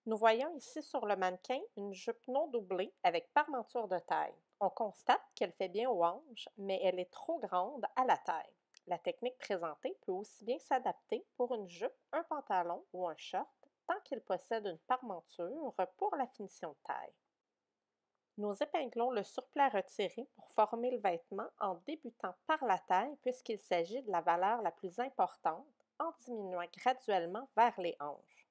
Nous voyons ici sur le mannequin une jupe non doublée avec parmenture de taille. On constate qu'elle fait bien aux hanches, mais elle est trop grande à la taille. La technique présentée peut aussi bien s'adapter pour une jupe, un pantalon ou un short, tant qu'il possède une parmenture pour la finition de taille. Nous épinglons le surplis à retirer pour former le vêtement en débutant par la taille puisqu'il s'agit de la valeur la plus importante, en diminuant graduellement vers les hanches.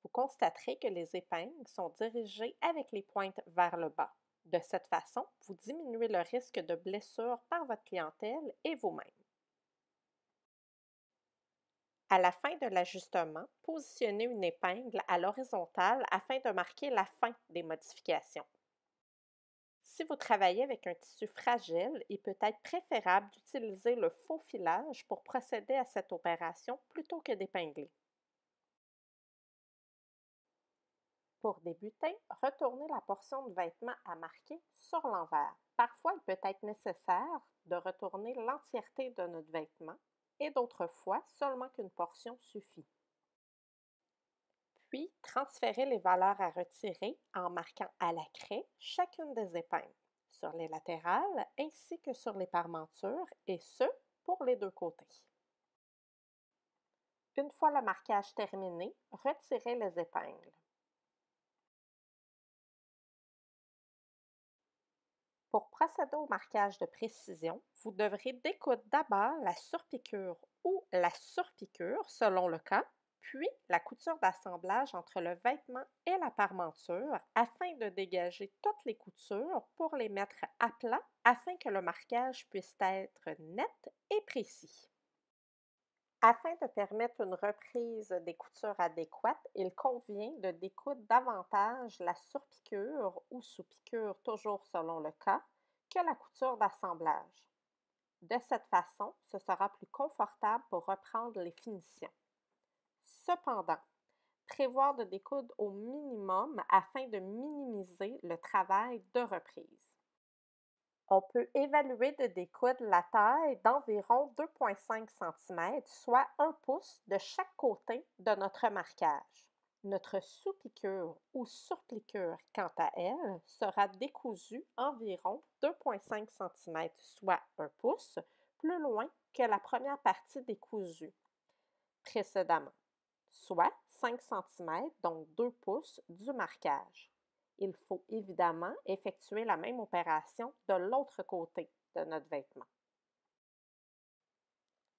Vous constaterez que les épingles sont dirigées avec les pointes vers le bas. De cette façon, vous diminuez le risque de blessure par votre clientèle et vous-même. À la fin de l'ajustement, positionnez une épingle à l'horizontale afin de marquer la fin des modifications. Si vous travaillez avec un tissu fragile, il peut être préférable d'utiliser le faux filage pour procéder à cette opération plutôt que d'épingler. Pour débuter, retournez la portion de vêtement à marquer sur l'envers. Parfois, il peut être nécessaire de retourner l'entièreté de notre vêtement et d'autres fois, seulement qu'une portion suffit. Puis, transférez les valeurs à retirer en marquant à la craie chacune des épingles, sur les latérales ainsi que sur les parmentures, et ce, pour les deux côtés. Une fois le marquage terminé, retirez les épingles. Pour procéder au marquage de précision, vous devrez découdre d'abord la surpiqûre ou la surpiqûre selon le cas, puis la couture d'assemblage entre le vêtement et la parmenture afin de dégager toutes les coutures pour les mettre à plat afin que le marquage puisse être net et précis. Afin de permettre une reprise des coutures adéquates, il convient de découdre davantage la surpiqûre ou sous-piqûre, toujours selon le cas, que la couture d'assemblage. De cette façon, ce sera plus confortable pour reprendre les finitions. Cependant, prévoir de découdre au minimum afin de minimiser le travail de reprise. On peut évaluer de découdre la taille d'environ 2,5 cm, soit 1 pouce de chaque côté de notre marquage. Notre sous-piqûre ou surpiqûre, quant à elle, sera décousue environ 2,5 cm, soit 1 pouce, plus loin que la première partie décousue précédemment, soit 5 cm, donc 2 pouces du marquage. Il faut évidemment effectuer la même opération de l'autre côté de notre vêtement.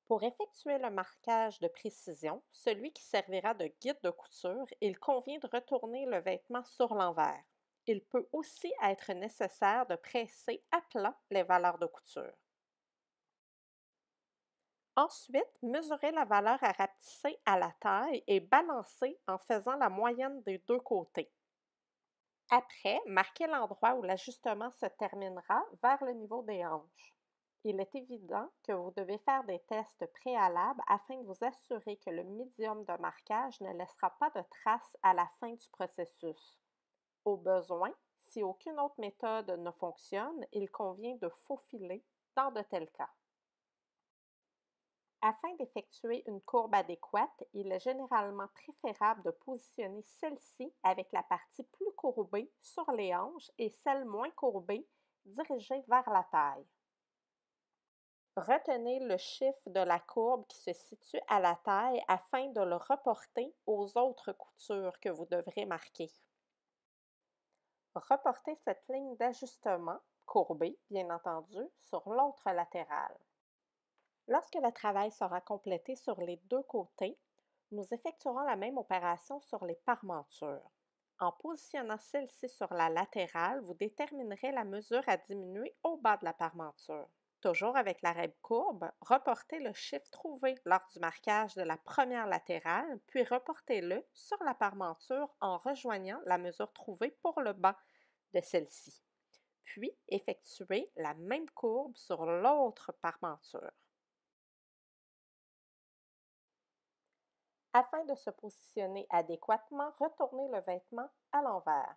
Pour effectuer le marquage de précision, celui qui servira de guide de couture, il convient de retourner le vêtement sur l'envers. Il peut aussi être nécessaire de presser à plat les valeurs de couture. Ensuite, mesurez la valeur à rapetisser à la taille et balancez en faisant la moyenne des deux côtés. Après, marquez l'endroit où l'ajustement se terminera vers le niveau des hanches. Il est évident que vous devez faire des tests préalables afin de vous assurer que le médium de marquage ne laissera pas de traces à la fin du processus. Au besoin, si aucune autre méthode ne fonctionne, il convient de faufiler dans de tels cas. Afin d'effectuer une courbe adéquate, il est généralement préférable de positionner celle-ci avec la partie plus courbée sur les hanches et celle moins courbée dirigée vers la taille. Retenez le chiffre de la courbe qui se situe à la taille afin de le reporter aux autres coutures que vous devrez marquer. Reportez cette ligne d'ajustement, courbée bien entendu, sur l'autre latérale. Lorsque le travail sera complété sur les deux côtés, nous effectuerons la même opération sur les parmentures. En positionnant celle-ci sur la latérale, vous déterminerez la mesure à diminuer au bas de la parmenture. Toujours avec la règle courbe, reportez le chiffre trouvé lors du marquage de la première latérale, puis reportez-le sur la parmenture en rejoignant la mesure trouvée pour le bas de celle-ci. Puis, effectuez la même courbe sur l'autre parmenture. Afin de se positionner adéquatement, retournez le vêtement à l'envers.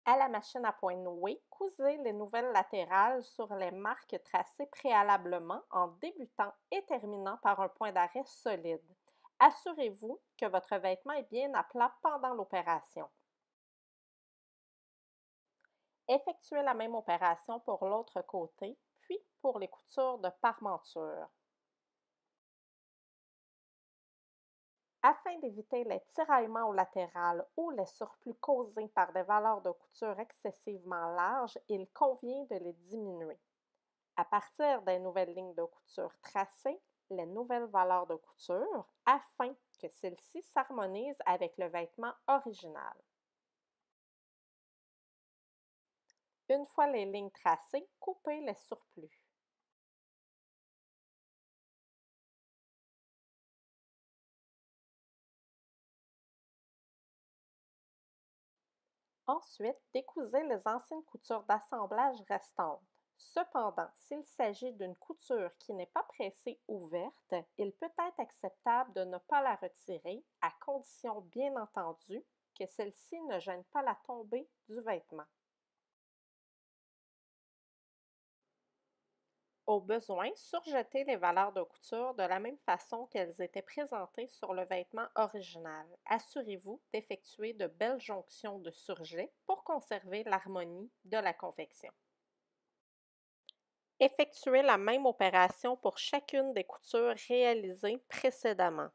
À la machine à point nouée, cousez les nouvelles latérales sur les marques tracées préalablement en débutant et terminant par un point d'arrêt solide. Assurez-vous que votre vêtement est bien à plat pendant l'opération. Effectuez la même opération pour l'autre côté, puis pour les coutures de parmenture. Afin d'éviter les tiraillements au latéral ou les surplus causés par des valeurs de couture excessivement larges, il convient de les diminuer. À partir des nouvelles lignes de couture tracées, les nouvelles valeurs de couture afin que celles-ci s'harmonisent avec le vêtement original. Une fois les lignes tracées, coupez les surplus. Ensuite, décousez les anciennes coutures d'assemblage restantes. Cependant, s'il s'agit d'une couture qui n'est pas pressée ouverte, il peut être acceptable de ne pas la retirer, à condition bien entendu que celle-ci ne gêne pas la tombée du vêtement. Au besoin, surjetez les valeurs de couture de la même façon qu'elles étaient présentées sur le vêtement original. Assurez-vous d'effectuer de belles jonctions de surjet pour conserver l'harmonie de la confection. Effectuez la même opération pour chacune des coutures réalisées précédemment.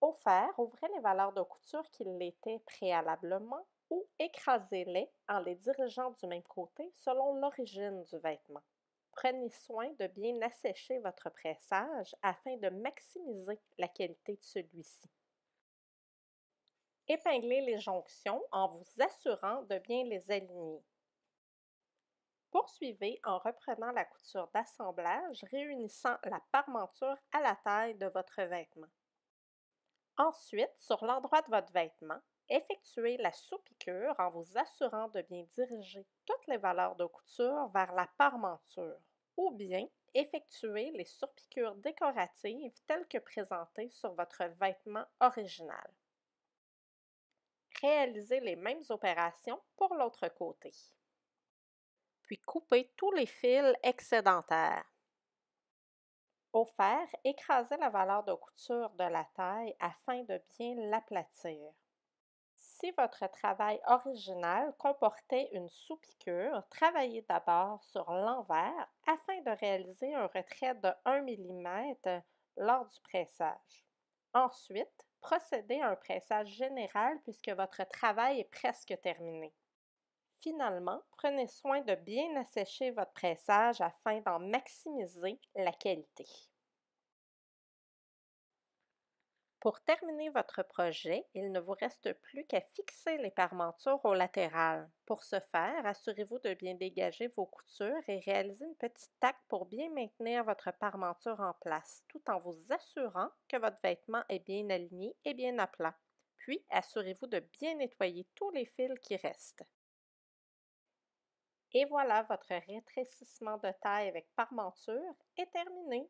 Au fer, ouvrez les valeurs de couture qui l'étaient préalablement ou écrasez-les en les dirigeant du même côté selon l'origine du vêtement. Prenez soin de bien assécher votre pressage afin de maximiser la qualité de celui-ci. Épinglez les jonctions en vous assurant de bien les aligner. Poursuivez en reprenant la couture d'assemblage, réunissant la parmenture à la taille de votre vêtement. Ensuite, sur l'endroit de votre vêtement, effectuez la sous-piqûre en vous assurant de bien diriger toutes les valeurs de couture vers la parmenture, ou bien effectuez les surpiqûres décoratives telles que présentées sur votre vêtement original. Réalisez les mêmes opérations pour l'autre côté. Puis coupez tous les fils excédentaires. Au fer, écrasez la valeur de couture de la taille afin de bien l'aplatir. Si votre travail original comportait une sous-piqûre, travaillez d'abord sur l'envers afin de réaliser un retrait de 1 mm lors du pressage. Ensuite, procédez à un pressage général puisque votre travail est presque terminé. Finalement, prenez soin de bien assécher votre pressage afin d'en maximiser la qualité. Pour terminer votre projet, il ne vous reste plus qu'à fixer les parmentures au latéral. Pour ce faire, assurez-vous de bien dégager vos coutures et réalisez une petite taque pour bien maintenir votre parmenture en place, tout en vous assurant que votre vêtement est bien aligné et bien à plat. Puis, assurez-vous de bien nettoyer tous les fils qui restent. Et voilà, votre rétrécissement de taille avec parmenture est terminé.